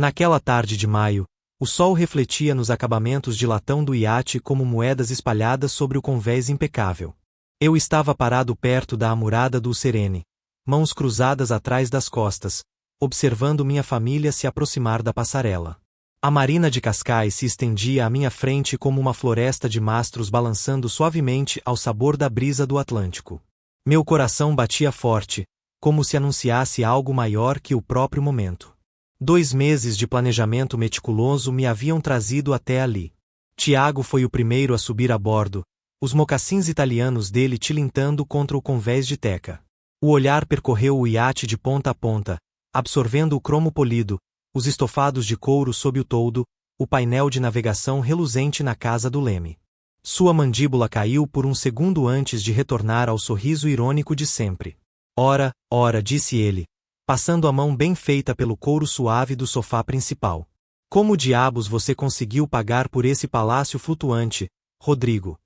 Naquela tarde de maio, o sol refletia nos acabamentos de latão do iate como moedas espalhadas sobre o convés impecável. Eu estava parado perto da amurada do Serene, mãos cruzadas atrás das costas, observando minha família se aproximar da passarela. A marina de Cascais se estendia à minha frente como uma floresta de mastros balançando suavemente ao sabor da brisa do Atlântico. Meu coração batia forte, como se anunciasse algo maior que o próprio momento. 2 meses de planejamento meticuloso me haviam trazido até ali. Tiago foi o primeiro a subir a bordo, os mocassins italianos dele tilintando contra o convés de teca. O olhar percorreu o iate de ponta a ponta, absorvendo o cromo polido, os estofados de couro sob o toldo, o painel de navegação reluzente na casa do leme. Sua mandíbula caiu por um segundo antes de retornar ao sorriso irônico de sempre. Ora, disse ele, passando a mão bem feita pelo couro suave do sofá principal. Como diabos você conseguiu pagar por esse palácio flutuante, Rodrigo?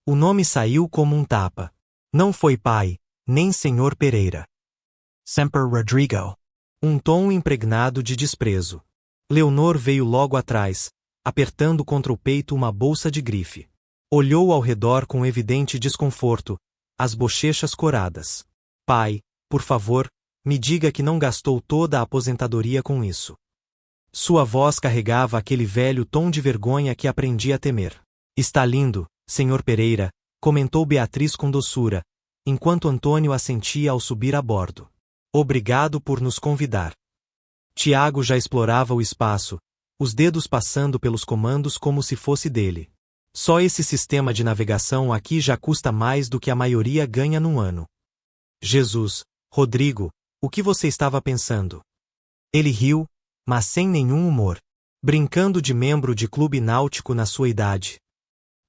O nome saiu como um tapa. Não foi pai, nem senhor Pereira. Semper Rodrigo. Um tom impregnado de desprezo. Leonor veio logo atrás, apertando contra o peito uma bolsa de grife. Olhou ao redor com evidente desconforto, as bochechas coradas. Pai, por favor, me diga que não gastou toda a aposentadoria com isso. Sua voz carregava aquele velho tom de vergonha que aprendi a temer. Está lindo, senhor Pereira, comentou Beatriz com doçura, enquanto Antônio assentia ao subir a bordo. Obrigado por nos convidar. Tiago já explorava o espaço, os dedos passando pelos comandos como se fosse dele. Só esse sistema de navegação aqui já custa mais do que a maioria ganha num ano. Jesus, Rodrigo, o que você estava pensando? Ele riu, mas sem nenhum humor. Brincando de membro de clube náutico na sua idade.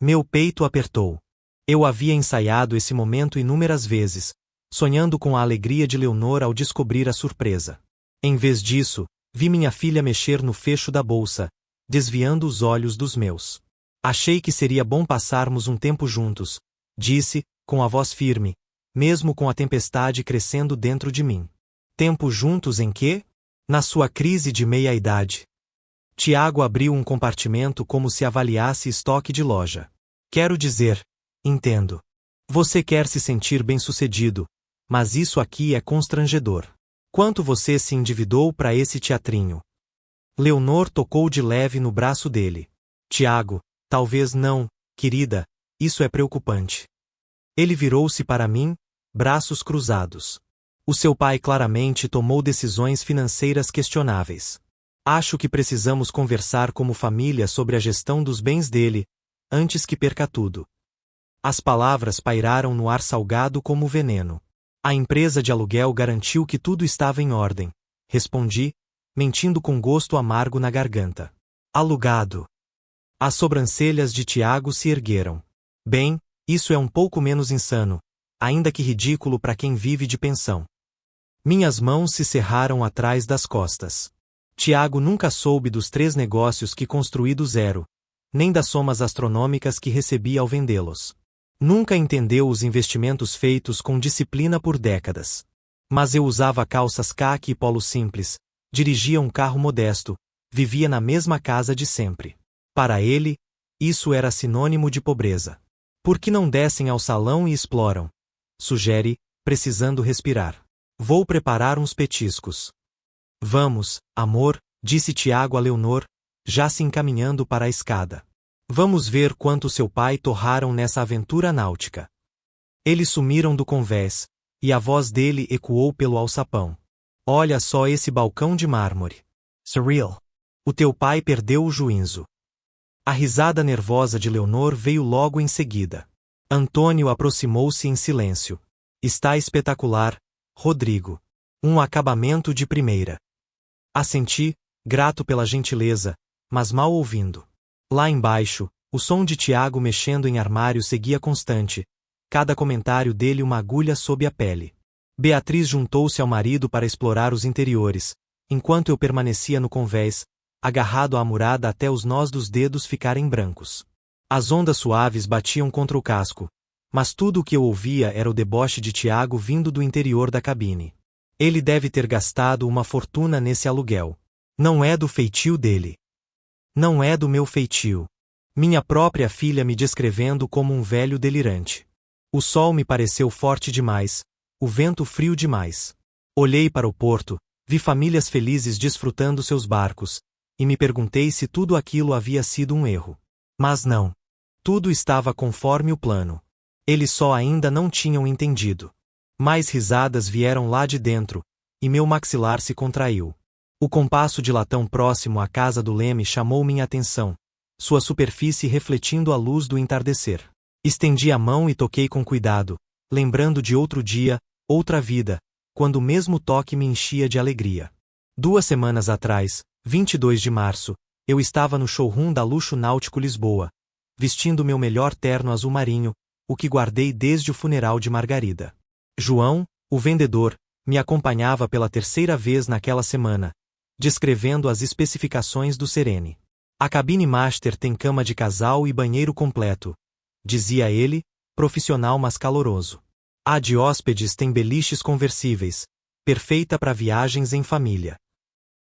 Meu peito apertou. Eu havia ensaiado esse momento inúmeras vezes, sonhando com a alegria de Leonor ao descobrir a surpresa. Em vez disso, vi minha filha mexer no fecho da bolsa, desviando os olhos dos meus. Achei que seria bom passarmos um tempo juntos, disse, com a voz firme, mesmo com a tempestade crescendo dentro de mim. Tempo juntos em quê? Na sua crise de meia-idade. Tiago abriu um compartimento como se avaliasse estoque de loja. Quero dizer, entendo. Você quer se sentir bem-sucedido, mas isso aqui é constrangedor. Quanto você se endividou para esse teatrinho? Leonor tocou de leve no braço dele. Tiago, talvez não, querida, isso é preocupante. Ele virou-se para mim, braços cruzados. O seu pai claramente tomou decisões financeiras questionáveis. Acho que precisamos conversar como família sobre a gestão dos bens dele, antes que perca tudo. As palavras pairaram no ar salgado como veneno. A empresa de aluguel garantiu que tudo estava em ordem, respondi, mentindo com gosto amargo na garganta. Alugado. As sobrancelhas de Tiago se ergueram. Bem, isso é um pouco menos insano, ainda que ridículo para quem vive de pensão. Minhas mãos se cerraram atrás das costas. Tiago nunca soube dos 3 negócios que construí do zero, nem das somas astronômicas que recebi ao vendê-los. Nunca entendeu os investimentos feitos com disciplina por décadas. Mas eu usava calças caqui e polo simples, dirigia um carro modesto, vivia na mesma casa de sempre. Para ele, isso era sinônimo de pobreza. Por que não descem ao salão e exploram? Sugere, precisando respirar. Vou preparar uns petiscos. Vamos, amor, disse Tiago a Leonor, já se encaminhando para a escada. Vamos ver quanto seu pai torraram nessa aventura náutica. Eles sumiram do convés, e a voz dele ecoou pelo alçapão. Olha só esse balcão de mármore. Surreal. O teu pai perdeu o juízo. A risada nervosa de Leonor veio logo em seguida. Antônio aproximou-se em silêncio. Está espetacular, Rodrigo. Um acabamento de primeira. Assenti, grato pela gentileza, mas mal ouvindo. Lá embaixo, o som de Tiago mexendo em armário seguia constante, cada comentário dele uma agulha sob a pele. Beatriz juntou-se ao marido para explorar os interiores, enquanto eu permanecia no convés, agarrado à murada até os nós dos dedos ficarem brancos. As ondas suaves batiam contra o casco, mas tudo o que eu ouvia era o deboche de Tiago vindo do interior da cabine. Ele deve ter gastado uma fortuna nesse aluguel. Não é do feitio dele. Não é do meu feitio. Minha própria filha me descrevendo como um velho delirante. O sol me pareceu forte demais, o vento frio demais. Olhei para o porto, vi famílias felizes desfrutando seus barcos, e me perguntei se tudo aquilo havia sido um erro. Mas não. Tudo estava conforme o plano. Eles só ainda não tinham entendido. Mais risadas vieram lá de dentro, e meu maxilar se contraiu. O compasso de latão próximo à casa do leme chamou minha atenção, sua superfície refletindo a luz do entardecer. Estendi a mão e toquei com cuidado, lembrando de outro dia, outra vida, quando o mesmo toque me enchia de alegria. 2 semanas atrás, 22 de março, eu estava no showroom da Luxo Náutico Lisboa, vestindo meu melhor terno azul marinho, o que guardei desde o funeral de Margarida. João, o vendedor, me acompanhava pela 3ª vez naquela semana, descrevendo as especificações do Serene. A cabine master tem cama de casal e banheiro completo, dizia ele, profissional mas caloroso. A de hóspedes tem beliches conversíveis, perfeita para viagens em família.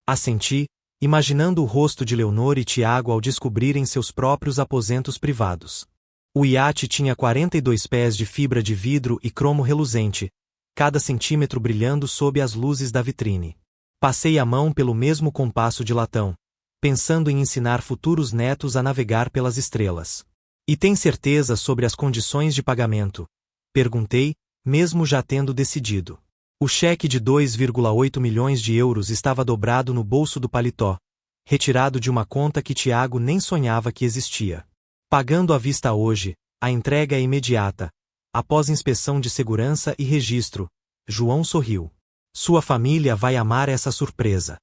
Assenti, imaginando o rosto de Leonor e Tiago ao descobrirem seus próprios aposentos privados. O iate tinha 42 pés de fibra de vidro e cromo reluzente, cada centímetro brilhando sob as luzes da vitrine. Passei a mão pelo mesmo compasso de latão, pensando em ensinar futuros netos a navegar pelas estrelas. E tem certeza sobre as condições de pagamento? Perguntei, mesmo já tendo decidido. O cheque de 2,8 milhões de euros estava dobrado no bolso do paletó, retirado de uma conta que Tiago nem sonhava que existia. Pagando à vista hoje, a entrega é imediata. Após inspeção de segurança e registro, João sorriu. Sua família vai amar essa surpresa.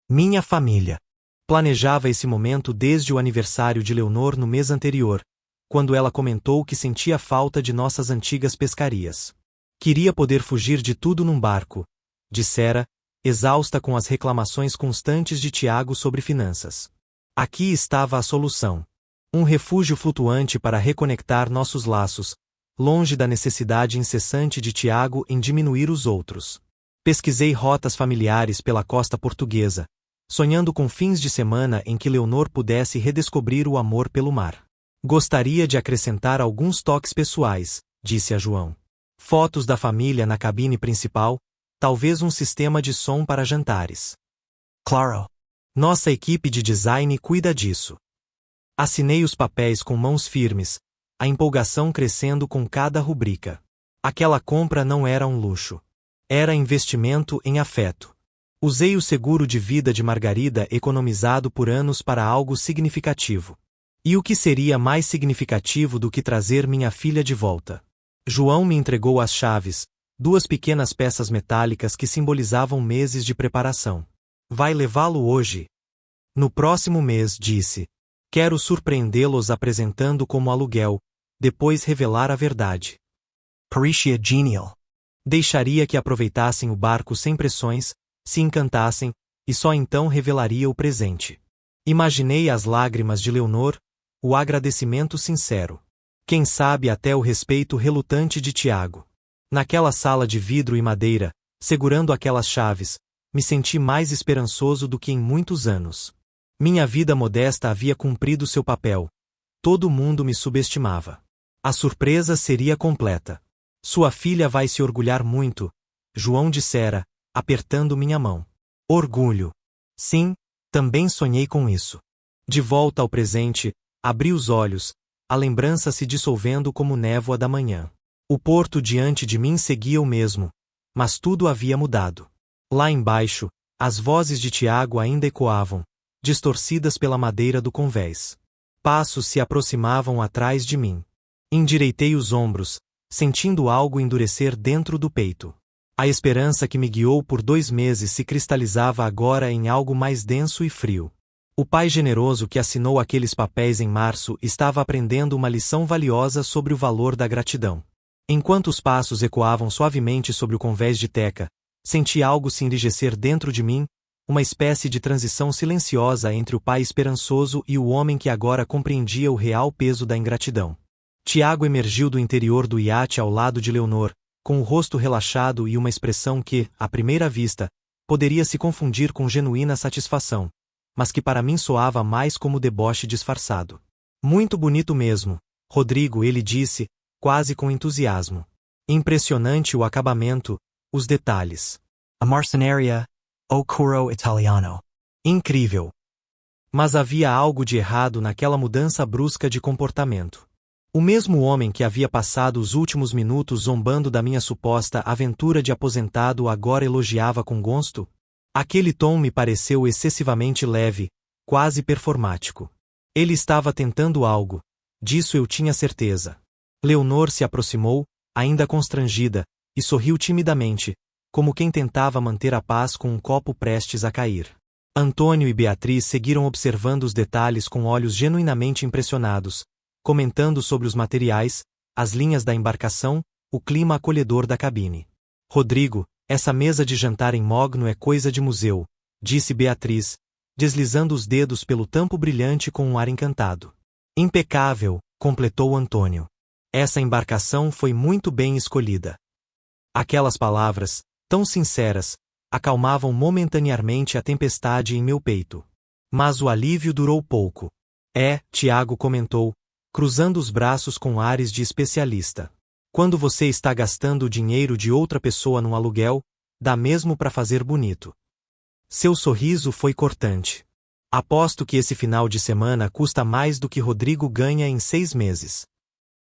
Minha família. Planejava esse momento desde o aniversário de Leonor no mês anterior, quando ela comentou que sentia falta de nossas antigas pescarias. Queria poder fugir de tudo num barco, dissera, exausta com as reclamações constantes de Tiago sobre finanças. Aqui estava a solução. Um refúgio flutuante para reconectar nossos laços, longe da necessidade incessante de Tiago em diminuir os outros. Pesquisei rotas familiares pela costa portuguesa, sonhando com fins de semana em que Leonor pudesse redescobrir o amor pelo mar. Gostaria de acrescentar alguns toques pessoais, disse a João. Fotos da família na cabine principal, talvez um sistema de som para jantares. Claro. Nossa equipe de design cuida disso. Assinei os papéis com mãos firmes, a empolgação crescendo com cada rubrica. Aquela compra não era um luxo. Era investimento em afeto. Usei o seguro de vida de Margarida economizado por anos para algo significativo. E o que seria mais significativo do que trazer minha filha de volta? João me entregou as chaves, 2 pequenas peças metálicas que simbolizavam meses de preparação. Vai levá-lo hoje? No próximo mês, disse. Quero surpreendê-los apresentando como aluguel, depois revelar a verdade. Parecia genial. Deixaria que aproveitassem o barco sem pressões, se encantassem, e só então revelaria o presente. Imaginei as lágrimas de Leonor, o agradecimento sincero. Quem sabe até o respeito relutante de Tiago. Naquela sala de vidro e madeira, segurando aquelas chaves, me senti mais esperançoso do que em muitos anos. Minha vida modesta havia cumprido seu papel. Todo mundo me subestimava. A surpresa seria completa. Sua filha vai se orgulhar muito, João dissera, apertando minha mão. Orgulho. Sim, também sonhei com isso. De volta ao presente, abri os olhos, a lembrança se dissolvendo como névoa da manhã. O porto diante de mim seguia o mesmo, mas tudo havia mudado. Lá embaixo, as vozes de Tiago ainda ecoavam, distorcidas pela madeira do convés. Passos se aproximavam atrás de mim. Endireitei os ombros, sentindo algo endurecer dentro do peito. A esperança que me guiou por 2 meses se cristalizava agora em algo mais denso e frio. O pai generoso que assinou aqueles papéis em março estava aprendendo uma lição valiosa sobre o valor da gratidão. Enquanto os passos ecoavam suavemente sobre o convés de Teca, senti algo se enrijecer dentro de mim, uma espécie de transição silenciosa entre o pai esperançoso e o homem que agora compreendia o real peso da ingratidão. Tiago emergiu do interior do iate ao lado de Leonor, com o rosto relaxado e uma expressão que, à primeira vista, poderia se confundir com genuína satisfação, mas que para mim soava mais como deboche disfarçado. Muito bonito mesmo, Rodrigo, ele disse, quase com entusiasmo. Impressionante o acabamento, os detalhes. A marcenaria, o curo italiano. Incrível. Mas havia algo de errado naquela mudança brusca de comportamento. O mesmo homem que havia passado os últimos minutos zombando da minha suposta aventura de aposentado agora elogiava com gosto? Aquele tom me pareceu excessivamente leve, quase performático. Ele estava tentando algo, disso eu tinha certeza. Leonor se aproximou, ainda constrangida, e sorriu timidamente, como quem tentava manter a paz com um copo prestes a cair. Antônio e Beatriz seguiram observando os detalhes com olhos genuinamente impressionados, comentando sobre os materiais, as linhas da embarcação, o clima acolhedor da cabine. Rodrigo, essa mesa de jantar em mogno é coisa de museu, disse Beatriz, deslizando os dedos pelo tampo brilhante com um ar encantado. Impecável, completou Antônio. Essa embarcação foi muito bem escolhida. Aquelas palavras, tão sinceras, acalmavam momentaneamente a tempestade em meu peito. Mas o alívio durou pouco. Tiago comentou, cruzando os braços com ares de especialista. Quando você está gastando o dinheiro de outra pessoa num aluguel, dá mesmo para fazer bonito. Seu sorriso foi cortante. Aposto que esse final de semana custa mais do que Rodrigo ganha em 6 meses.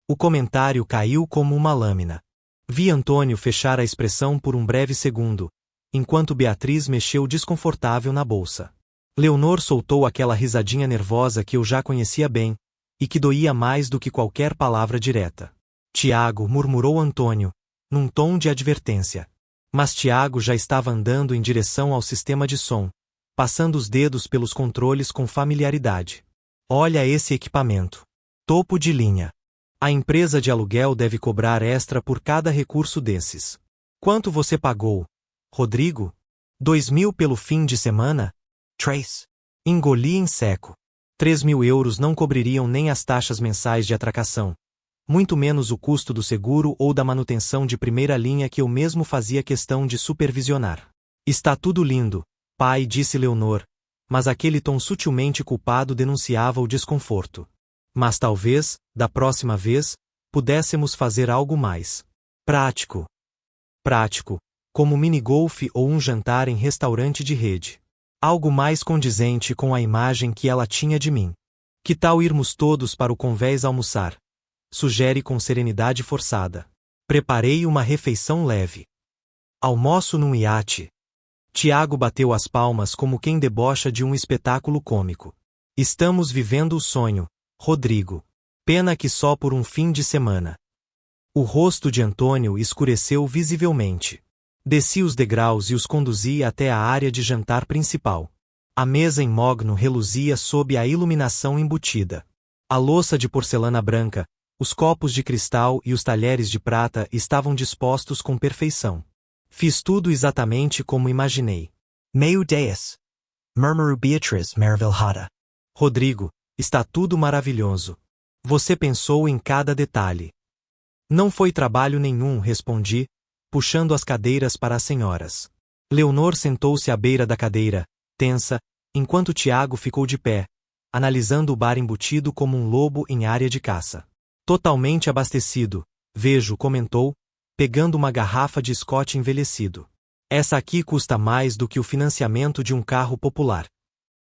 O comentário caiu como uma lâmina. Vi Antônio fechar a expressão por um breve segundo, enquanto Beatriz mexeu desconfortável na bolsa. Leonor soltou aquela risadinha nervosa que eu já conhecia bem, e que doía mais do que qualquer palavra direta. Tiago, murmurou Antônio, num tom de advertência. Mas Tiago já estava andando em direção ao sistema de som, passando os dedos pelos controles com familiaridade. Olha esse equipamento. Topo de linha. A empresa de aluguel deve cobrar extra por cada recurso desses. Quanto você pagou, Rodrigo? 2.000 pelo fim de semana? Trace. Engoli em seco. 3.000 euros não cobririam nem as taxas mensais de atracação, muito menos o custo do seguro ou da manutenção de primeira linha que eu mesmo fazia questão de supervisionar. Está tudo lindo, pai, disse Leonor, mas aquele tom sutilmente culpado denunciava o desconforto. Mas talvez, da próxima vez, pudéssemos fazer algo mais prático. Prático, como minigolfe ou um jantar em restaurante de rede. Algo mais condizente com a imagem que ela tinha de mim. Que tal irmos todos para o convés almoçar? Sugere com serenidade forçada. Preparei uma refeição leve. Almoço num iate. Tiago bateu as palmas como quem debocha de um espetáculo cômico. Estamos vivendo o sonho, Rodrigo. Pena que só por um fim de semana. O rosto de Antônio escureceu visivelmente. Desci os degraus e os conduzi até a área de jantar principal. A mesa em mogno reluzia sob a iluminação embutida. A louça de porcelana branca, os copos de cristal e os talheres de prata estavam dispostos com perfeição. Fiz tudo exatamente como imaginei. Meu Deus! Murmurou Beatriz maravilhada. Rodrigo, está tudo maravilhoso. Você pensou em cada detalhe. Não foi trabalho nenhum, respondi, puxando as cadeiras para as senhoras. Leonor sentou-se à beira da cadeira, tensa, enquanto Tiago ficou de pé, analisando o bar embutido como um lobo em área de caça. Totalmente abastecido, vejo, comentou, pegando uma garrafa de Scott envelhecido. Essa aqui custa mais do que o financiamento de um carro popular.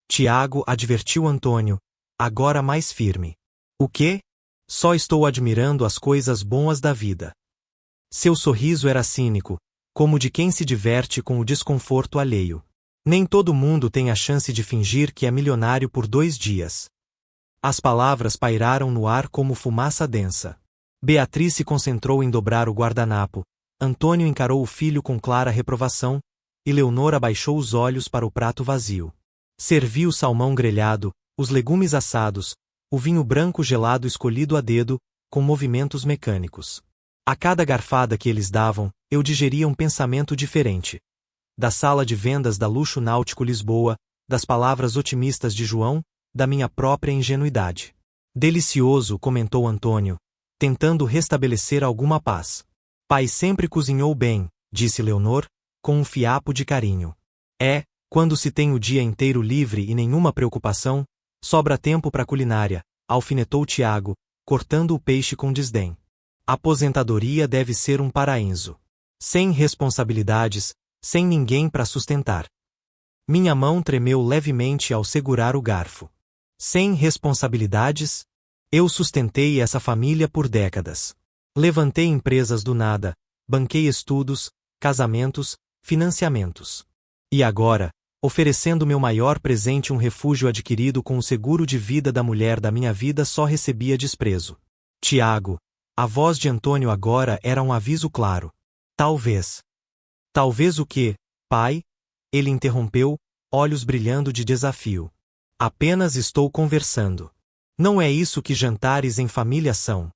Tiago advertiu Antônio, agora mais firme. O quê? Só estou admirando as coisas boas da vida. Seu sorriso era cínico, como de quem se diverte com o desconforto alheio. Nem todo mundo tem a chance de fingir que é milionário por 2 dias. As palavras pairaram no ar como fumaça densa. Beatriz se concentrou em dobrar o guardanapo, Antônio encarou o filho com clara reprovação, e Leonor abaixou os olhos para o prato vazio. Servi o salmão grelhado, os legumes assados, o vinho branco gelado escolhido a dedo, com movimentos mecânicos. A cada garfada que eles davam, eu digeria um pensamento diferente. Da sala de vendas da Luxo Náutico Lisboa, das palavras otimistas de João, da minha própria ingenuidade. Delicioso, comentou Antônio, tentando restabelecer alguma paz. Pai sempre cozinhou bem, disse Leonor, com um fiapo de carinho. Quando se tem o dia inteiro livre e nenhuma preocupação, sobra tempo para culinária, alfinetou Tiago, cortando o peixe com desdém. Aposentadoria deve ser um paraíso. Sem responsabilidades, sem ninguém para sustentar. Minha mão tremeu levemente ao segurar o garfo. Sem responsabilidades? Eu sustentei essa família por décadas. Levantei empresas do nada, banquei estudos, casamentos, financiamentos. E agora, oferecendo meu maior presente, um refúgio adquirido com o seguro de vida da mulher da minha vida, só recebia desprezo. Tiago, a voz de Antônio agora era um aviso claro. Talvez. Talvez o quê, pai? Ele interrompeu, olhos brilhando de desafio. Apenas estou conversando. Não é isso que jantares em família são.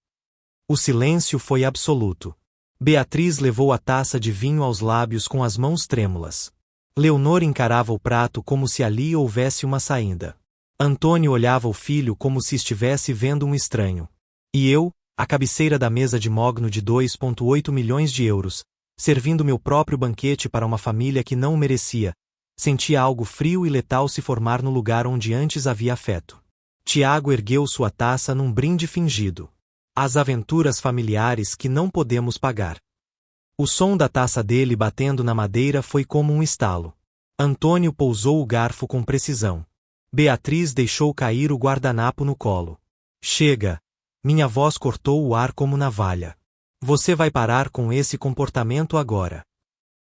O silêncio foi absoluto. Beatriz levou a taça de vinho aos lábios com as mãos trêmulas. Leonor encarava o prato como se ali houvesse uma saída. Antônio olhava o filho como se estivesse vendo um estranho. E eu, à cabeceira da mesa de mogno de 2,8 milhões de euros, servindo meu próprio banquete para uma família que não o merecia, sentia algo frio e letal se formar no lugar onde antes havia afeto. Tiago ergueu sua taça num brinde fingido. As aventuras familiares que não podemos pagar. O som da taça dele batendo na madeira foi como um estalo. Antônio pousou o garfo com precisão. Beatriz deixou cair o guardanapo no colo. Chega! Minha voz cortou o ar como navalha. Você vai parar com esse comportamento agora.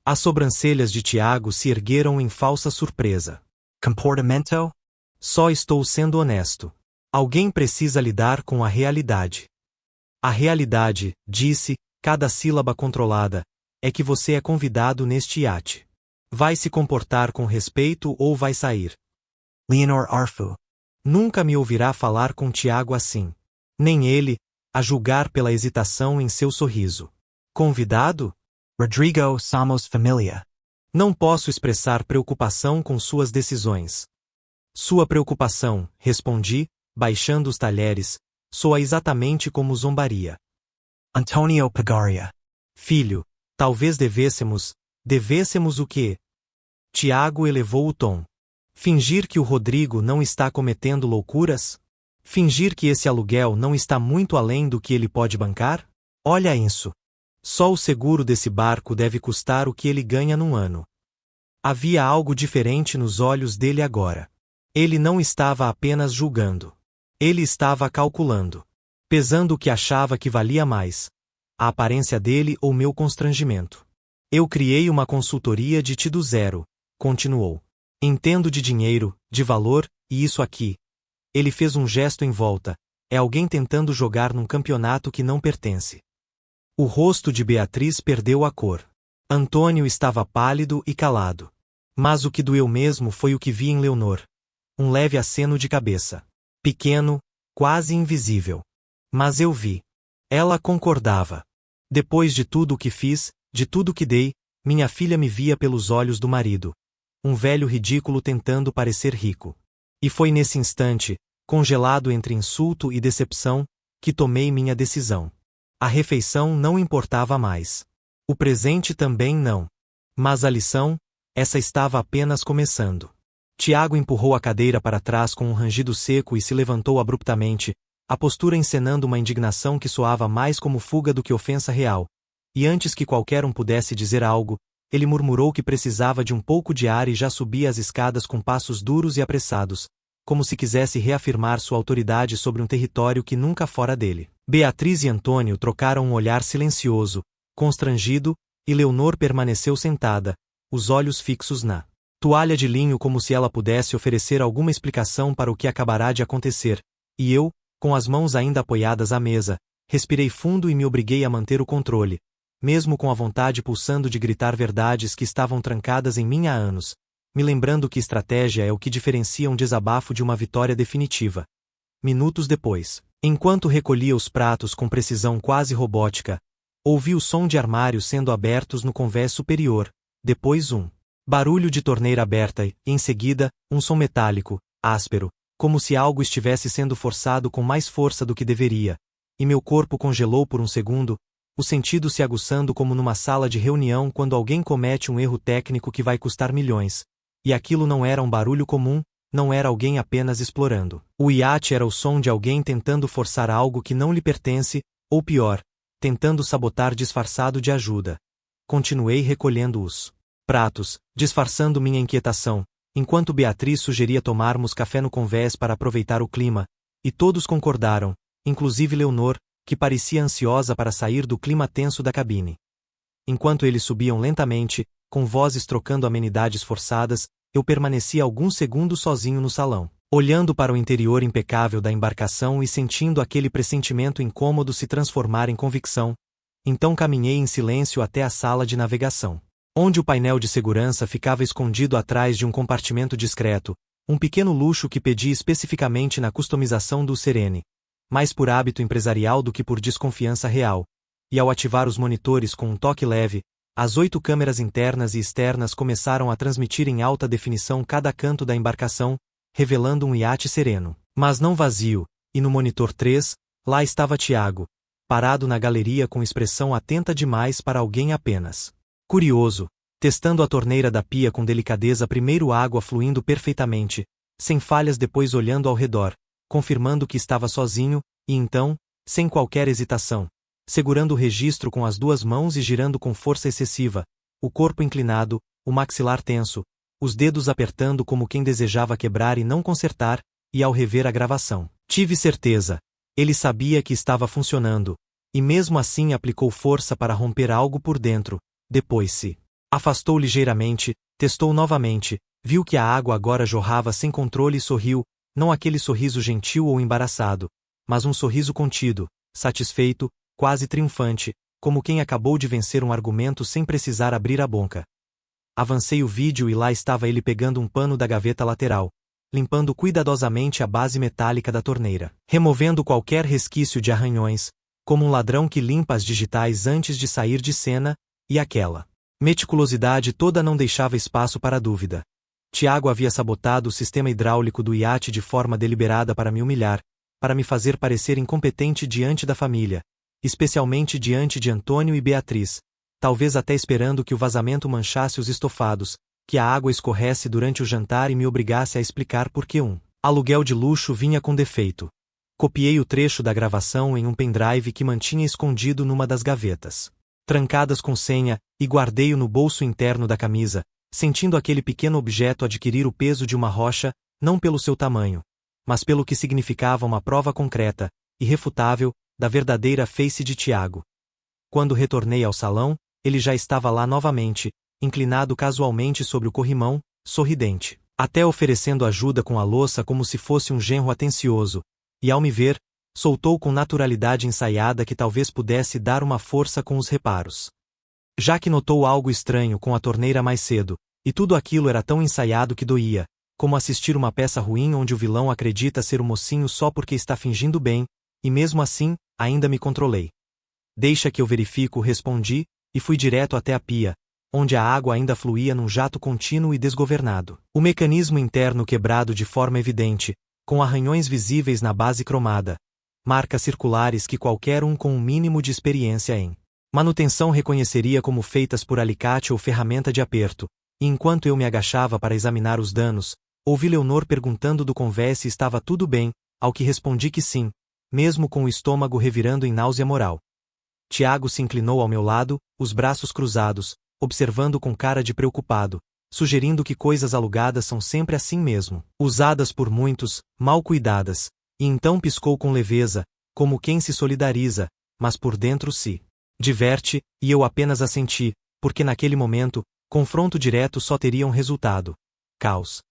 As sobrancelhas de Tiago se ergueram em falsa surpresa. Comportamento? Só estou sendo honesto. Alguém precisa lidar com a realidade. A realidade, disse, cada sílaba controlada, é que você é convidado neste iate. Vai se comportar com respeito ou vai sair? Leonor Arfu. Nunca me ouvirá falar com Tiago assim. Nem ele, a julgar pela hesitação em seu sorriso. Convidado? Rodrigo somos família. Não posso expressar preocupação com suas decisões. Sua preocupação, respondi, baixando os talheres, soa exatamente como zombaria. Antonio Pagaria. Filho, talvez devêssemos o quê? Tiago elevou o tom. Fingir que o Rodrigo não está cometendo loucuras? Fingir que esse aluguel não está muito além do que ele pode bancar? Olha isso. Só o seguro desse barco deve custar o que ele ganha num ano. Havia algo diferente nos olhos dele agora. Ele não estava apenas julgando. Ele estava calculando. Pesando o que achava que valia mais. A aparência dele ou meu constrangimento. Eu criei uma consultoria de ti do zero, continuou. Entendo de dinheiro, de valor, e isso aqui. Ele fez um gesto em volta. É alguém tentando jogar num campeonato que não pertence. O rosto de Beatriz perdeu a cor. Antônio estava pálido e calado. Mas o que doeu mesmo foi o que vi em Leonor. Um leve aceno de cabeça. Pequeno, quase invisível. Mas eu vi. Ela concordava. Depois de tudo o que fiz, de tudo que dei, minha filha me via pelos olhos do marido. Um velho ridículo tentando parecer rico. E foi nesse instante, congelado entre insulto e decepção, que tomei minha decisão. A refeição não importava mais. O presente também não. Mas a lição, essa estava apenas começando. Tiago empurrou a cadeira para trás com um rangido seco e se levantou abruptamente, a postura encenando uma indignação que soava mais como fuga do que ofensa real. E antes que qualquer um pudesse dizer algo, ele murmurou que precisava de um pouco de ar e já subia as escadas com passos duros e apressados, como se quisesse reafirmar sua autoridade sobre um território que nunca fora dele. Beatriz e Antônio trocaram um olhar silencioso, constrangido, e Leonor permaneceu sentada, os olhos fixos na toalha de linho como se ela pudesse oferecer alguma explicação para o que acabará de acontecer, e eu, com as mãos ainda apoiadas à mesa, respirei fundo e me obriguei a manter o controle, mesmo com a vontade pulsando de gritar verdades que estavam trancadas em mim há anos, me lembrando que estratégia é o que diferencia um desabafo de uma vitória definitiva. Minutos depois, enquanto recolhia os pratos com precisão quase robótica, ouvi o som de armários sendo abertos no convés superior, depois um barulho de torneira aberta e, em seguida, um som metálico, áspero, como se algo estivesse sendo forçado com mais força do que deveria, e meu corpo congelou por um segundo, os sentidos se aguçando como numa sala de reunião quando alguém comete um erro técnico que vai custar milhões, E aquilo não era um barulho comum, não era alguém apenas explorando. O iate era o som de alguém tentando forçar algo que não lhe pertence, ou pior, tentando sabotar disfarçado de ajuda. Continuei recolhendo os pratos, disfarçando minha inquietação, enquanto Beatriz sugeria tomarmos café no convés para aproveitar o clima, e todos concordaram, inclusive Leonor, que parecia ansiosa para sair do clima tenso da cabine. Enquanto eles subiam lentamente, com vozes trocando amenidades forçadas, eu permaneci alguns segundos sozinho no salão, olhando para o interior impecável da embarcação e sentindo aquele pressentimento incômodo se transformar em convicção. Então caminhei em silêncio até a sala de navegação, onde o painel de segurança ficava escondido atrás de um compartimento discreto, um pequeno luxo que pedi especificamente na customização do Serene, mais por hábito empresarial do que por desconfiança real. E ao ativar os monitores com um toque leve, as 8 câmeras internas e externas começaram a transmitir em alta definição cada canto da embarcação, revelando um iate sereno, mas não vazio, e no monitor 3, lá estava Tiago, parado na galeria com expressão atenta demais para alguém apenas curioso, testando a torneira da pia com delicadeza, primeiro água fluindo perfeitamente, sem falhas, depois olhando ao redor, confirmando que estava sozinho, e então, sem qualquer hesitação, segurando o registro com as 2 mãos e girando com força excessiva, o corpo inclinado, o maxilar tenso, os dedos apertando como quem desejava quebrar e não consertar, e ao rever a gravação, tive certeza. Ele sabia que estava funcionando, e mesmo assim aplicou força para romper algo por dentro, depois se afastou ligeiramente, testou novamente, viu que a água agora jorrava sem controle e sorriu, não aquele sorriso gentil ou embaraçado, mas um sorriso contido, satisfeito, quase triunfante, como quem acabou de vencer um argumento sem precisar abrir a boca. Avancei o vídeo e lá estava ele pegando um pano da gaveta lateral, limpando cuidadosamente a base metálica da torneira, removendo qualquer resquício de arranhões, como um ladrão que limpa as digitais antes de sair de cena, e aquela meticulosidade toda não deixava espaço para dúvida. Tiago havia sabotado o sistema hidráulico do iate de forma deliberada para me humilhar, para me fazer parecer incompetente diante da família, especialmente diante de Antônio e Beatriz, talvez até esperando que o vazamento manchasse os estofados, que a água escorresse durante o jantar e me obrigasse a explicar por que um aluguel de luxo vinha com defeito. Copiei o trecho da gravação em um pendrive que mantinha escondido numa das gavetas, trancadas com senha, e guardei-o no bolso interno da camisa, sentindo aquele pequeno objeto adquirir o peso de uma rocha, não pelo seu tamanho, mas pelo que significava uma prova concreta, irrefutável, da verdadeira face de Tiago. Quando retornei ao salão, ele já estava lá novamente, inclinado casualmente sobre o corrimão, sorridente, até oferecendo ajuda com a louça como se fosse um genro atencioso, e ao me ver, soltou com naturalidade ensaiada que talvez pudesse dar uma força com os reparos. Já que notou algo estranho com a torneira mais cedo, e tudo aquilo era tão ensaiado que doía, como assistir uma peça ruim onde o vilão acredita ser o mocinho só porque está fingindo bem, e mesmo assim, ainda me controlei. Deixa que eu verifico, respondi, e fui direto até a pia, onde a água ainda fluía num jato contínuo e desgovernado. O mecanismo interno quebrado de forma evidente, com arranhões visíveis na base cromada, marcas circulares que qualquer um com um mínimo de experiência em manutenção reconheceria como feitas por alicate ou ferramenta de aperto, e enquanto eu me agachava para examinar os danos, ouvi Leonor perguntando do convés se estava tudo bem, ao que respondi que sim, mesmo com o estômago revirando em náusea moral. Tiago se inclinou ao meu lado, os braços cruzados, observando com cara de preocupado, sugerindo que coisas alugadas são sempre assim mesmo, usadas por muitos, mal cuidadas, e então piscou com leveza, como quem se solidariza, mas por dentro se diverte, e eu apenas assenti, porque naquele momento, confronto direto só teria um resultado: caos.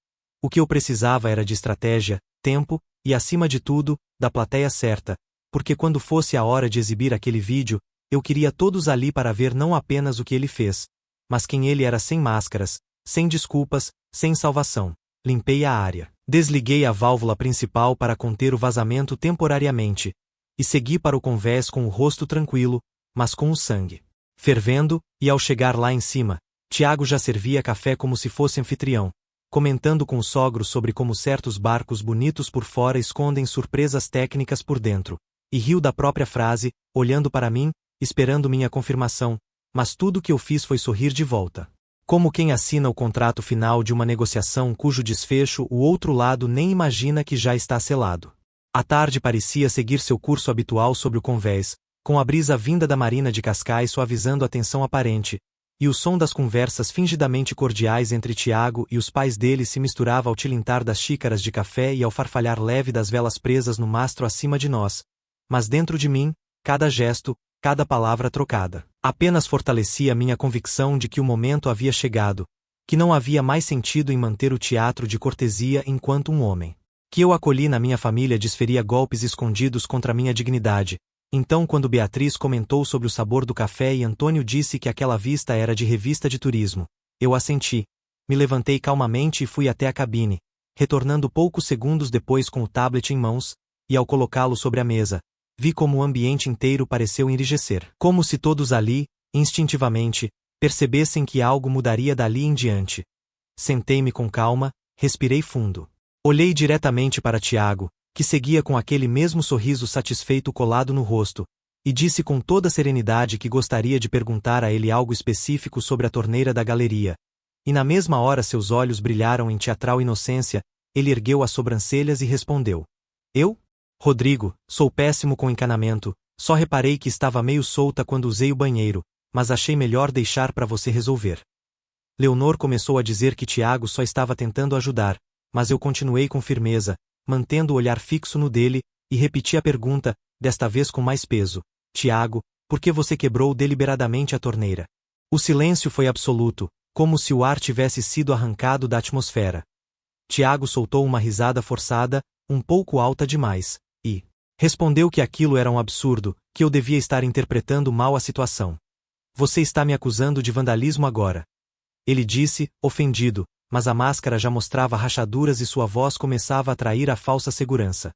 O que eu precisava era de estratégia, tempo, e acima de tudo, da plateia certa, porque quando fosse a hora de exibir aquele vídeo, eu queria todos ali para ver não apenas o que ele fez, mas quem ele era sem máscaras, sem desculpas, sem salvação. Limpei a área, desliguei a válvula principal para conter o vazamento temporariamente, e segui para o convés com o rosto tranquilo, mas com o sangue fervendo, e ao chegar lá em cima, Tiago já servia café como se fosse anfitrião, comentando com o sogro sobre como certos barcos bonitos por fora escondem surpresas técnicas por dentro, e riu da própria frase, olhando para mim, esperando minha confirmação, mas tudo que eu fiz foi sorrir de volta. Como quem assina o contrato final de uma negociação cujo desfecho o outro lado nem imagina que já está selado. A tarde parecia seguir seu curso habitual sobre o convés, com a brisa vinda da marina de Cascais suavizando a tensão aparente, e o som das conversas fingidamente cordiais entre Tiago e os pais dele se misturava ao tilintar das xícaras de café e ao farfalhar leve das velas presas no mastro acima de nós. Mas dentro de mim, cada gesto, cada palavra trocada, apenas fortalecia minha convicção de que o momento havia chegado, que não havia mais sentido em manter o teatro de cortesia enquanto um homem que eu acolhi na minha família desferia golpes escondidos contra minha dignidade. Então, quando Beatriz comentou sobre o sabor do café e Antônio disse que aquela vista era de revista de turismo, eu assenti. Me levantei calmamente e fui até a cabine, retornando poucos segundos depois com o tablet em mãos, e ao colocá-lo sobre a mesa, vi como o ambiente inteiro pareceu enrijecer. Como se todos ali, instintivamente, percebessem que algo mudaria dali em diante. Sentei-me com calma, respirei fundo. Olhei diretamente para Tiago, que seguia com aquele mesmo sorriso satisfeito colado no rosto, e disse com toda serenidade que gostaria de perguntar a ele algo específico sobre a torneira da galeria. E na mesma hora seus olhos brilharam em teatral inocência, ele ergueu as sobrancelhas e respondeu. Eu? Rodrigo, sou péssimo com encanamento, só reparei que estava meio solta quando usei o banheiro, mas achei melhor deixar para você resolver. Leonor começou a dizer que Tiago só estava tentando ajudar, mas eu continuei com firmeza, mantendo o olhar fixo no dele, e repeti a pergunta, desta vez com mais peso. Tiago, por que você quebrou deliberadamente a torneira? O silêncio foi absoluto, como se o ar tivesse sido arrancado da atmosfera. Tiago soltou uma risada forçada, um pouco alta demais, e respondeu que aquilo era um absurdo, que eu devia estar interpretando mal a situação. Você está me acusando de vandalismo agora. Ele disse, ofendido, mas a máscara já mostrava rachaduras e sua voz começava a atrair a falsa segurança.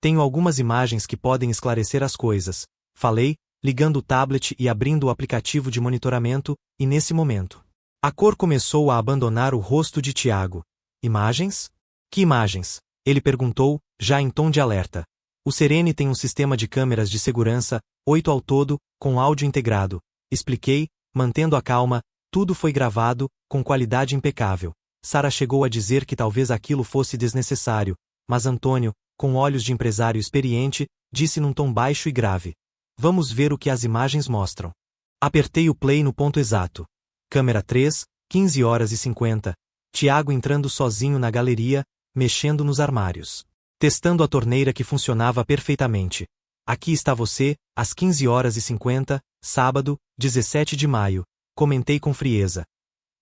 Tenho algumas imagens que podem esclarecer as coisas, falei, ligando o tablet e abrindo o aplicativo de monitoramento, e nesse momento, a cor começou a abandonar o rosto de Tiago. Imagens? Que imagens? Ele perguntou, já em tom de alerta. O Serene tem um sistema de câmeras de segurança, 8 ao todo, com áudio integrado. Expliquei, mantendo a calma, tudo foi gravado, com qualidade impecável. Sara chegou a dizer que talvez aquilo fosse desnecessário, mas Antônio, com olhos de empresário experiente, disse num tom baixo e grave. Vamos ver o que as imagens mostram. Apertei o play no ponto exato. Câmera 3, 15h50. Tiago entrando sozinho na galeria, mexendo nos armários. Testando a torneira que funcionava perfeitamente. Aqui está você, às 15h50, sábado, 17 de maio. Comentei com frieza.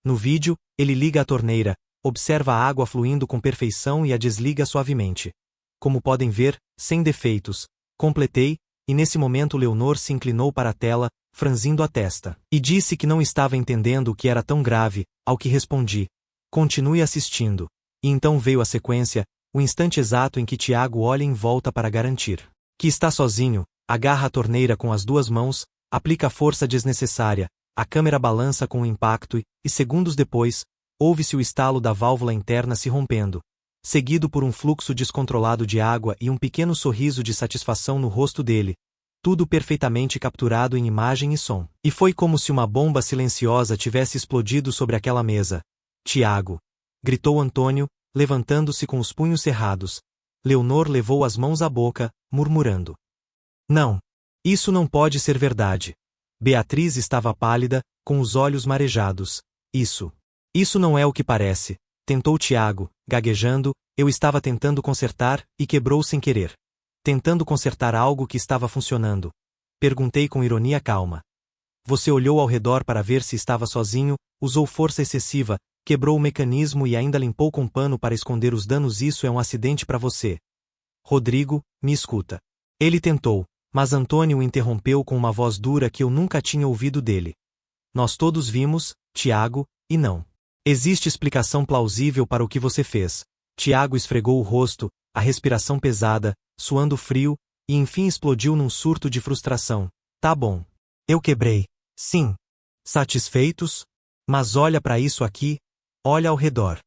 No vídeo, ele liga a torneira, observa a água fluindo com perfeição e a desliga suavemente. Como podem ver, sem defeitos. Completei, e nesse momento Leonor se inclinou para a tela, franzindo a testa, e disse que não estava entendendo o que era tão grave, ao que respondi. Continue assistindo. E então veio a sequência, o instante exato em que Tiago olha em volta para garantir que está sozinho, agarra a torneira com as duas mãos, aplica a força desnecessária, a câmera balança com o impacto e, segundos depois, ouve-se o estalo da válvula interna se rompendo, seguido por um fluxo descontrolado de água e um pequeno sorriso de satisfação no rosto dele. Tudo perfeitamente capturado em imagem e som. E foi como se uma bomba silenciosa tivesse explodido sobre aquela mesa. Tiago! Gritou Antônio, levantando-se com os punhos cerrados. Leonor levou as mãos à boca, murmurando. Não! Isso não pode ser verdade. Beatriz estava pálida, com os olhos marejados. Isso não é o que parece. Tentou Tiago, gaguejando, eu estava tentando consertar, e quebrou sem querer. Tentando consertar algo que estava funcionando. Perguntei com ironia calma. Você olhou ao redor para ver se estava sozinho, usou força excessiva, quebrou o mecanismo e ainda limpou com pano para esconder os danos. Isso é um acidente para você. Rodrigo, me escuta. Ele tentou, mas Antônio o interrompeu com uma voz dura que eu nunca tinha ouvido dele. Nós todos vimos, Tiago, e não existe explicação plausível para o que você fez. Tiago esfregou o rosto, a respiração pesada, suando frio, e enfim explodiu num surto de frustração. Tá bom. Eu quebrei. Sim. Satisfeitos? Mas olha para isso aqui. Olha ao redor.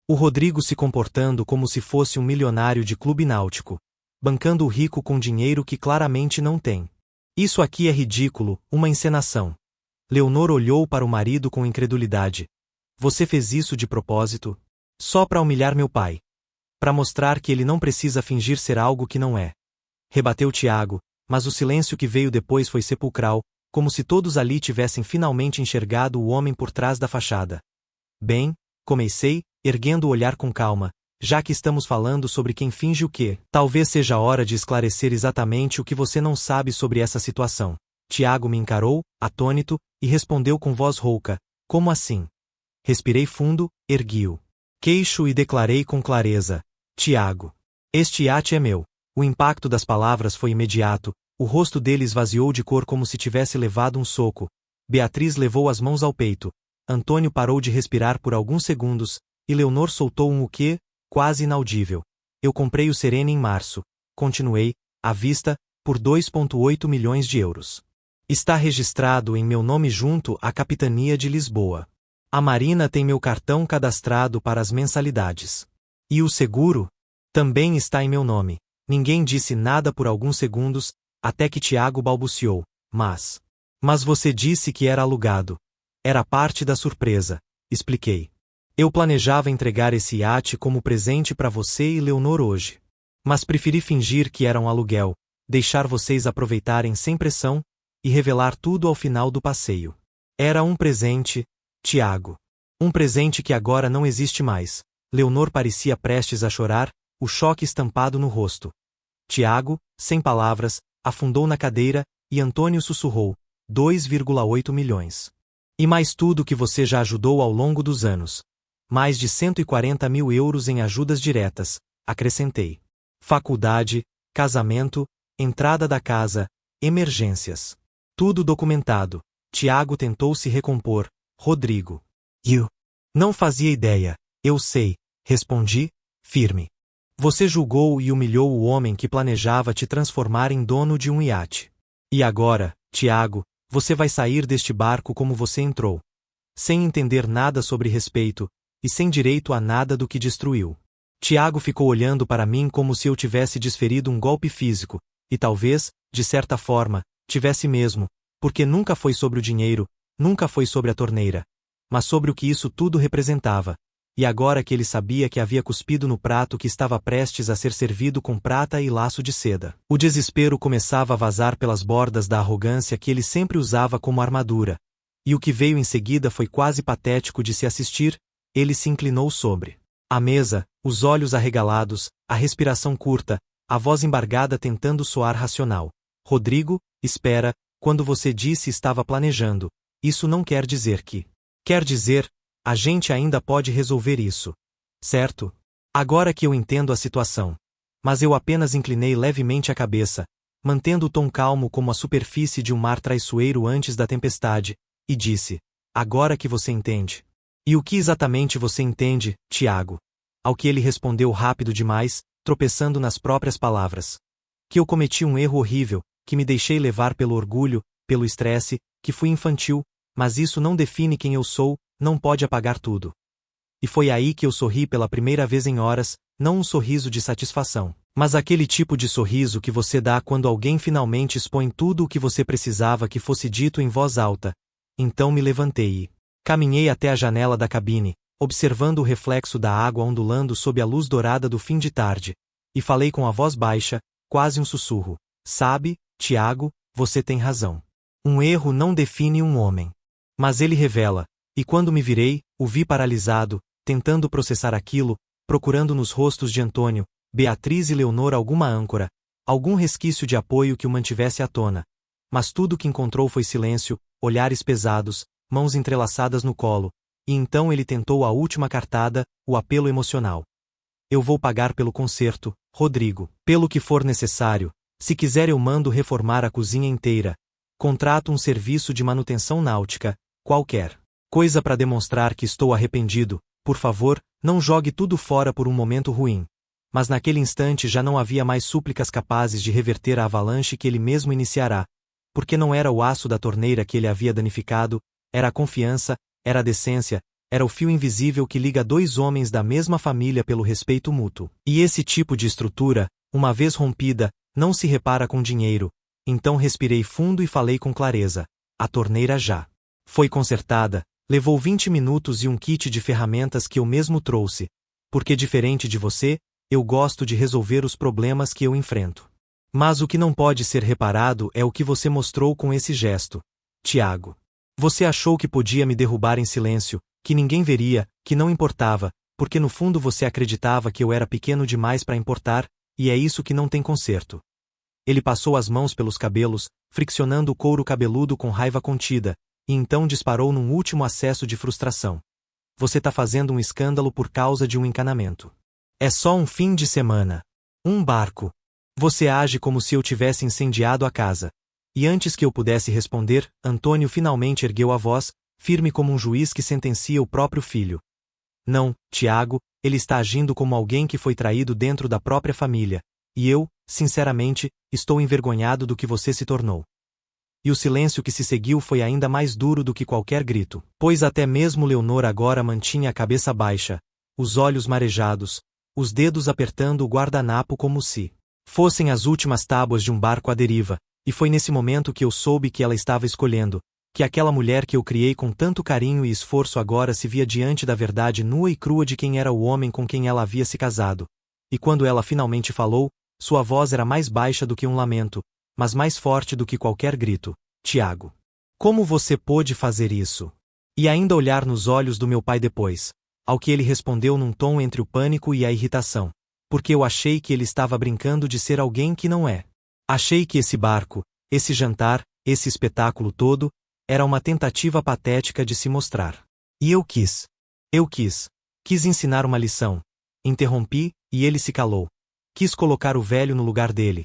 O Rodrigo se comportando como se fosse um milionário de clube náutico. Bancando o rico com dinheiro que claramente não tem. Isso aqui é ridículo, uma encenação. Leonor olhou para o marido com incredulidade. Você fez isso de propósito? Só para humilhar meu pai. Para mostrar que ele não precisa fingir ser algo que não é. Rebateu Tiago, mas o silêncio que veio depois foi sepulcral, como se todos ali tivessem finalmente enxergado o homem por trás da fachada. Bem, comecei, erguendo o olhar com calma, já que estamos falando sobre quem finge o quê, talvez seja a hora de esclarecer exatamente o que você não sabe sobre essa situação. Tiago me encarou, atônito, e respondeu com voz rouca, como assim? Respirei fundo, ergui o queixo e declarei com clareza, Tiago. Este iate é meu. O impacto das palavras foi imediato, o rosto dele esvaziou de cor como se tivesse levado um soco. Beatriz levou as mãos ao peito. Antônio parou de respirar por alguns segundos, e Leonor soltou um o quê, quase inaudível. Eu comprei o Serene em março. Continuei, à vista, por 2,8 milhões de euros. Está registrado em meu nome junto à Capitania de Lisboa. A Marina tem meu cartão cadastrado para as mensalidades. E o seguro? Também está em meu nome. Ninguém disse nada por alguns segundos, até que Tiago balbuciou. Mas você disse que era alugado. Era parte da surpresa, expliquei. Eu planejava entregar esse iate como presente para você e Leonor hoje. Mas preferi fingir que era um aluguel, deixar vocês aproveitarem sem pressão, e revelar tudo ao final do passeio. Era um presente, Tiago. Um presente que agora não existe mais. Leonor parecia prestes a chorar, o choque estampado no rosto. Tiago, sem palavras, afundou na cadeira, e Antônio sussurrou, 2,8 milhões. E mais tudo que você já ajudou ao longo dos anos. Mais de 140 mil euros em ajudas diretas, acrescentei. Faculdade, casamento, entrada da casa, emergências. Tudo documentado. Tiago tentou se recompor. Rodrigo. You. Não fazia ideia. Eu sei, respondi, firme. Você julgou e humilhou o homem que planejava te transformar em dono de um iate. E agora, Tiago, você vai sair deste barco como você entrou. Sem entender nada sobre respeito, e sem direito a nada do que destruiu. Tiago ficou olhando para mim como se eu tivesse desferido um golpe físico, e talvez, de certa forma, tivesse mesmo, porque nunca foi sobre o dinheiro, nunca foi sobre a torneira, mas sobre o que isso tudo representava. E agora que ele sabia que havia cuspido no prato que estava prestes a ser servido com prata e laço de seda, o desespero começava a vazar pelas bordas da arrogância que ele sempre usava como armadura. E o que veio em seguida foi quase patético de se assistir. Ele se inclinou sobre a mesa, os olhos arregalados, a respiração curta, a voz embargada tentando soar racional. Rodrigo, espera, quando você disse estava planejando, isso não quer dizer que. Quer dizer, a gente ainda pode resolver isso. Certo? Agora que eu entendo a situação. Mas eu apenas inclinei levemente a cabeça, mantendo o tom calmo como a superfície de um mar traiçoeiro antes da tempestade, e disse, agora que você entende. E o que exatamente você entende, Tiago? Ao que ele respondeu rápido demais, tropeçando nas próprias palavras. Que eu cometi um erro horrível, que me deixei levar pelo orgulho, pelo estresse, que fui infantil, mas isso não define quem eu sou, não pode apagar tudo. E foi aí que eu sorri pela primeira vez em horas, não um sorriso de satisfação, mas aquele tipo de sorriso que você dá quando alguém finalmente expõe tudo o que você precisava que fosse dito em voz alta. Então me levantei e caminhei até a janela da cabine, observando o reflexo da água ondulando sob a luz dourada do fim de tarde, e falei com a voz baixa, quase um sussurro. Sabe, Tiago, você tem razão. Um erro não define um homem. Mas ele revela, e quando me virei, o vi paralisado, tentando processar aquilo, procurando nos rostos de Antônio, Beatriz e Leonor alguma âncora, algum resquício de apoio que o mantivesse à tona. Mas tudo o que encontrou foi silêncio, olhares pesados, mãos entrelaçadas no colo, e então ele tentou a última cartada, o apelo emocional. Eu vou pagar pelo conserto, Rodrigo, pelo que for necessário. Se quiser eu mando reformar a cozinha inteira. Contrato um serviço de manutenção náutica, qualquer coisa para demonstrar que estou arrependido. Por favor, não jogue tudo fora por um momento ruim. Mas naquele instante já não havia mais súplicas capazes de reverter a avalanche que ele mesmo iniciará. Porque não era o aço da torneira que ele havia danificado, era a confiança, era a decência, era o fio invisível que liga dois homens da mesma família pelo respeito mútuo. E esse tipo de estrutura, uma vez rompida, não se repara com dinheiro. Então respirei fundo e falei com clareza. A torneira já foi consertada, Levou 20 minutos e um kit de ferramentas que eu mesmo trouxe, porque diferente de você, eu gosto de resolver os problemas que eu enfrento. Mas o que não pode ser reparado é o que você mostrou com esse gesto, Tiago. Você achou que podia me derrubar em silêncio, que ninguém veria, que não importava, porque no fundo você acreditava que eu era pequeno demais para importar, e é isso que não tem conserto. Ele passou as mãos pelos cabelos, friccionando o couro cabeludo com raiva contida, e então disparou num último acesso de frustração. Você tá fazendo um escândalo por causa de um encanamento. É só um fim de semana. Um barco. Você age como se eu tivesse incendiado a casa. E antes que eu pudesse responder, Antônio finalmente ergueu a voz, firme como um juiz que sentencia o próprio filho. Não, Tiago, ele está agindo como alguém que foi traído dentro da própria família. E eu, sinceramente, estou envergonhado do que você se tornou. E o silêncio que se seguiu foi ainda mais duro do que qualquer grito, pois até mesmo Leonor agora mantinha a cabeça baixa, os olhos marejados, os dedos apertando o guardanapo como se fossem as últimas tábuas de um barco à deriva, e foi nesse momento que eu soube que ela estava escolhendo, que aquela mulher que eu criei com tanto carinho e esforço agora se via diante da verdade nua e crua de quem era o homem com quem ela havia se casado. E quando ela finalmente falou, sua voz era mais baixa do que um lamento, mas mais forte do que qualquer grito. Tiago. Como você pôde fazer isso? E ainda olhar nos olhos do meu pai depois. Ao que ele respondeu num tom entre o pânico e a irritação. Porque eu achei que ele estava brincando de ser alguém que não é. Achei que esse barco, esse jantar, esse espetáculo todo, era uma tentativa patética de se mostrar. E eu quis. Quis ensinar uma lição. Interrompi, e ele se calou. Quis colocar o velho no lugar dele.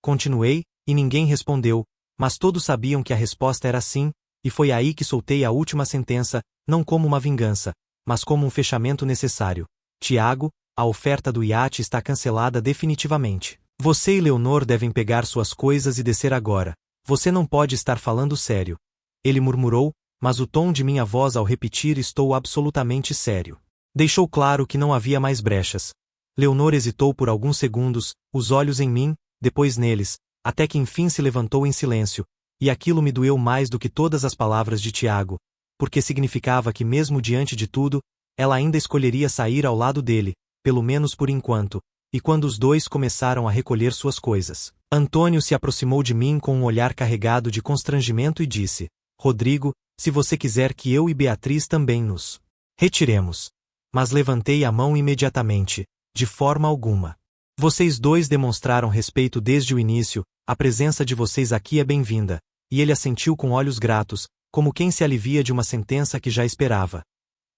Continuei, e ninguém respondeu, mas todos sabiam que a resposta era sim, e foi aí que soltei a última sentença, não como uma vingança, mas como um fechamento necessário. Tiago, a oferta do iate está cancelada definitivamente. Você e Leonor devem pegar suas coisas e descer agora. Você não pode estar falando sério. Ele murmurou, mas o tom de minha voz ao repetir estou absolutamente sério. Deixou claro que não havia mais brechas. Leonor hesitou por alguns segundos, os olhos em mim, depois neles, até que enfim se levantou em silêncio, e aquilo me doeu mais do que todas as palavras de Tiago, porque significava que mesmo diante de tudo, ela ainda escolheria sair ao lado dele, pelo menos por enquanto, e quando os dois começaram a recolher suas coisas, Antônio se aproximou de mim com um olhar carregado de constrangimento e disse, Rodrigo, se você quiser que eu e Beatriz também nos retiremos. Mas levantei a mão imediatamente, de forma alguma. Vocês dois demonstraram respeito desde o início, a presença de vocês aqui é bem-vinda, e ele assentiu com olhos gratos, como quem se alivia de uma sentença que já esperava.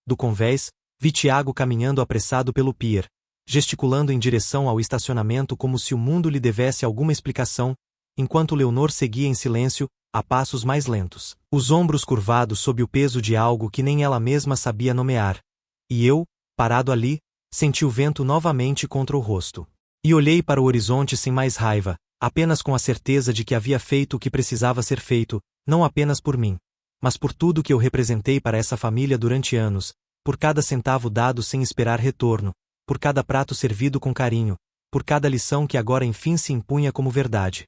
Do convés, vi Tiago caminhando apressado pelo pier, gesticulando em direção ao estacionamento como se o mundo lhe devesse alguma explicação, enquanto Leonor seguia em silêncio, a passos mais lentos, os ombros curvados sob o peso de algo que nem ela mesma sabia nomear. E eu, parado ali, senti o vento novamente contra o rosto. E olhei para o horizonte sem mais raiva, apenas com a certeza de que havia feito o que precisava ser feito, não apenas por mim, mas por tudo que eu representei para essa família durante anos, por cada centavo dado sem esperar retorno, por cada prato servido com carinho, por cada lição que agora enfim se impunha como verdade.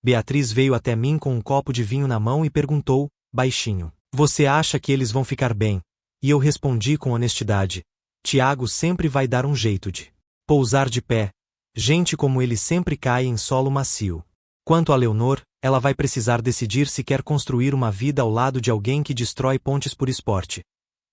Beatriz veio até mim com um copo de vinho na mão e perguntou, baixinho, você acha que eles vão ficar bem? E eu respondi com honestidade, Tiago sempre vai dar um jeito de pousar de pé. Gente como ele sempre cai em solo macio. Quanto a Leonor, ela vai precisar decidir se quer construir uma vida ao lado de alguém que destrói pontes por esporte.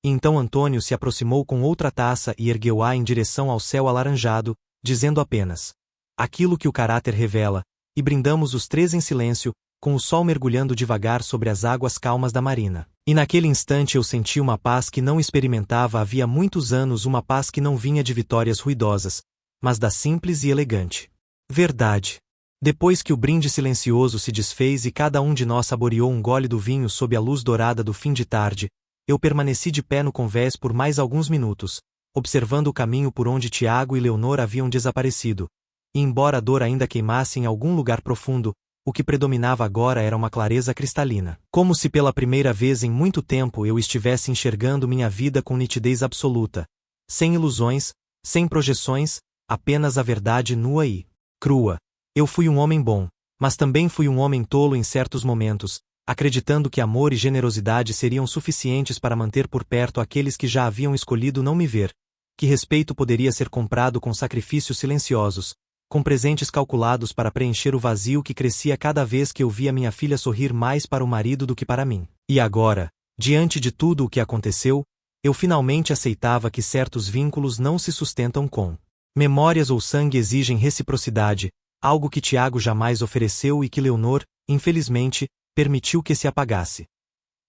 E então Antônio se aproximou com outra taça e ergueu-a em direção ao céu alaranjado, dizendo apenas, aquilo que o caráter revela, e brindamos os três em silêncio, com o sol mergulhando devagar sobre as águas calmas da marina. E naquele instante eu senti uma paz que não experimentava havia muitos anos, uma paz que não vinha de vitórias ruidosas, mas da simples e elegante verdade. Depois que o brinde silencioso se desfez e cada um de nós saboreou um gole do vinho sob a luz dourada do fim de tarde, eu permaneci de pé no convés por mais alguns minutos, observando o caminho por onde Tiago e Leonor haviam desaparecido. E embora a dor ainda queimasse em algum lugar profundo, o que predominava agora era uma clareza cristalina. Como se pela primeira vez em muito tempo eu estivesse enxergando minha vida com nitidez absoluta. Sem ilusões, sem projeções, apenas a verdade nua e crua. Eu fui um homem bom, mas também fui um homem tolo em certos momentos, acreditando que amor e generosidade seriam suficientes para manter por perto aqueles que já haviam escolhido não me ver, que respeito poderia ser comprado com sacrifícios silenciosos, com presentes calculados para preencher o vazio que crescia cada vez que eu via minha filha sorrir mais para o marido do que para mim. E agora, diante de tudo o que aconteceu, eu finalmente aceitava que certos vínculos não se sustentam com memórias ou sangue, exigem reciprocidade, algo que Tiago jamais ofereceu e que Leonor, infelizmente, permitiu que se apagasse.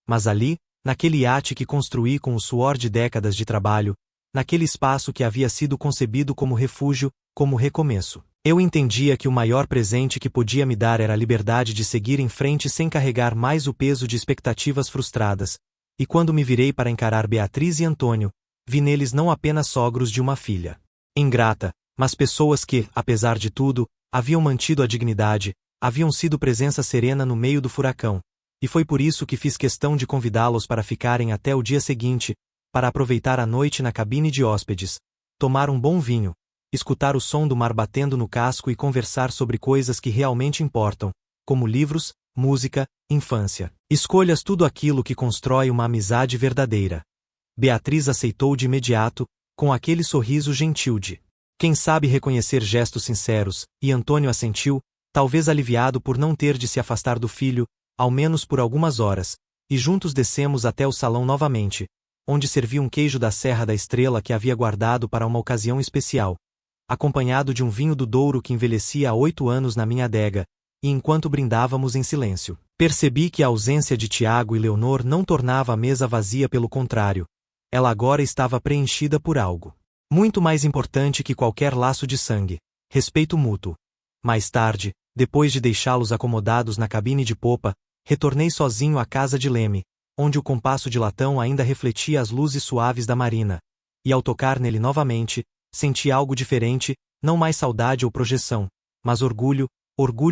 Mas ali, naquele iate que construí com o suor de décadas de trabalho, naquele espaço que havia sido concebido como refúgio, como recomeço, eu entendia que o maior presente que podia me dar era a liberdade de seguir em frente sem carregar mais o peso de expectativas frustradas, e quando me virei para encarar Beatriz e Antônio, vi neles não apenas sogros de uma filha ingrata, mas pessoas que, apesar de tudo, haviam mantido a dignidade, haviam sido presença serena no meio do furacão, e foi por isso que fiz questão de convidá-los para ficarem até o dia seguinte, para aproveitar a noite na cabine de hóspedes, tomar um bom vinho, escutar o som do mar batendo no casco e conversar sobre coisas que realmente importam, como livros, música, infância. Escolhas, tudo aquilo que constrói uma amizade verdadeira. Beatriz aceitou de imediato, com aquele sorriso gentil de quem sabe reconhecer gestos sinceros, e Antônio assentiu, talvez aliviado por não ter de se afastar do filho, ao menos por algumas horas, e juntos descemos até o salão novamente, onde servia um queijo da Serra da Estrela que havia guardado para uma ocasião especial, acompanhado de um vinho do Douro que envelhecia há 8 anos na minha adega, e enquanto brindávamos em silêncio, percebi que a ausência de Tiago e Leonor não tornava a mesa vazia, pelo contrário, ela agora estava preenchida por algo muito mais importante que qualquer laço de sangue: respeito mútuo. Mais tarde, depois de deixá-los acomodados na cabine de popa, retornei sozinho à casa de Leme, onde o compasso de latão ainda refletia as luzes suaves da marina, e ao tocar nele novamente, senti algo diferente, não mais saudade ou projeção, mas orgulho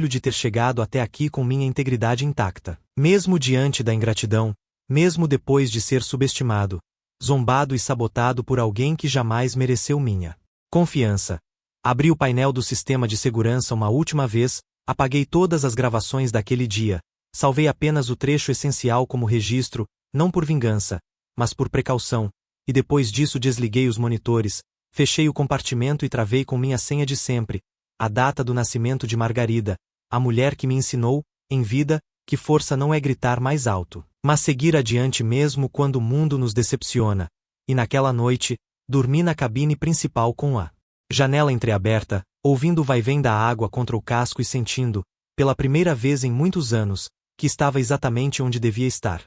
de ter chegado até aqui com minha integridade intacta. Mesmo diante da ingratidão, mesmo depois de ser subestimado, zombado e sabotado por alguém que jamais mereceu minha confiança. Abri o painel do sistema de segurança uma última vez, apaguei todas as gravações daquele dia, salvei apenas o trecho essencial como registro, não por vingança, mas por precaução, e depois disso desliguei os monitores, fechei o compartimento e travei com minha senha de sempre, a data do nascimento de Margarida, a mulher que me ensinou, em vida, que força não é gritar mais alto, mas seguir adiante mesmo quando o mundo nos decepciona, e naquela noite, dormi na cabine principal com a janela entreaberta, ouvindo o vai-vem da água contra o casco e sentindo, pela primeira vez em muitos anos, que estava exatamente onde devia estar.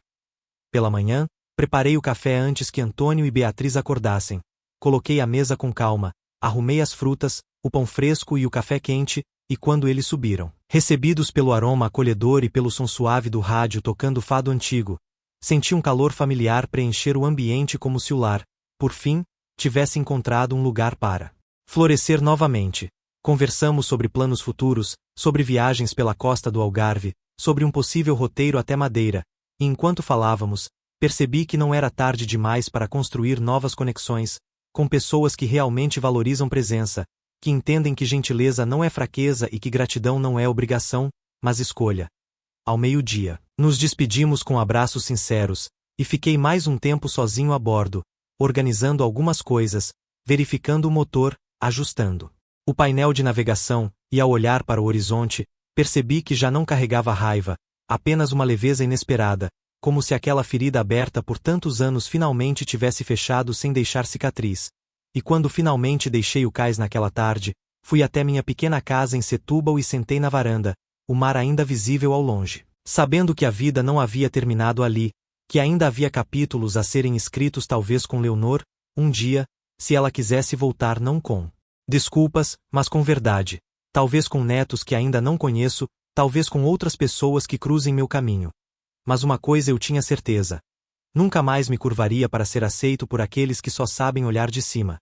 Pela manhã, preparei o café antes que Antônio e Beatriz acordassem, coloquei a mesa com calma, arrumei as frutas, o pão fresco e o café quente, e quando eles subiram, recebidos pelo aroma acolhedor e pelo som suave do rádio tocando fado antigo, senti um calor familiar preencher o ambiente, como se o lar, por fim, tivesse encontrado um lugar para florescer novamente. Conversamos sobre planos futuros, sobre viagens pela costa do Algarve, sobre um possível roteiro até Madeira, e enquanto falávamos, percebi que não era tarde demais para construir novas conexões, com pessoas que realmente valorizam presença, que entendem que gentileza não é fraqueza e que gratidão não é obrigação, mas escolha. Ao meio-dia, nos despedimos com abraços sinceros, e fiquei mais um tempo sozinho a bordo, organizando algumas coisas, verificando o motor, ajustando o painel de navegação, e ao olhar para o horizonte, percebi que já não carregava raiva, apenas uma leveza inesperada, como se aquela ferida aberta por tantos anos finalmente tivesse fechado sem deixar cicatriz. E quando finalmente deixei o cais naquela tarde, fui até minha pequena casa em Setúbal e sentei na varanda, o mar ainda visível ao longe, sabendo que a vida não havia terminado ali, que ainda havia capítulos a serem escritos, talvez com Leonor, um dia, se ela quisesse voltar, não com desculpas, mas com verdade, talvez com netos que ainda não conheço, talvez com outras pessoas que cruzem meu caminho. Mas uma coisa eu tinha certeza: nunca mais me curvaria para ser aceito por aqueles que só sabem olhar de cima.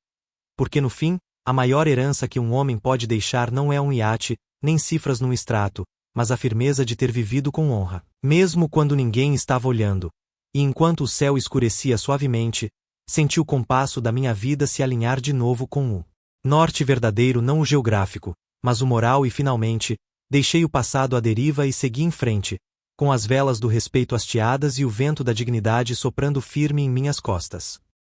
Porque no fim, a maior herança que um homem pode deixar não é um iate, nem cifras num extrato, mas a firmeza de ter vivido com honra, mesmo quando ninguém estava olhando. E enquanto o céu escurecia suavemente, senti o compasso da minha vida se alinhar de novo com o norte verdadeiro, não o geográfico, mas o moral, e finalmente, deixei o passado à deriva e segui em frente, com as velas do respeito hasteadas e o vento da dignidade soprando firme em minhas costas.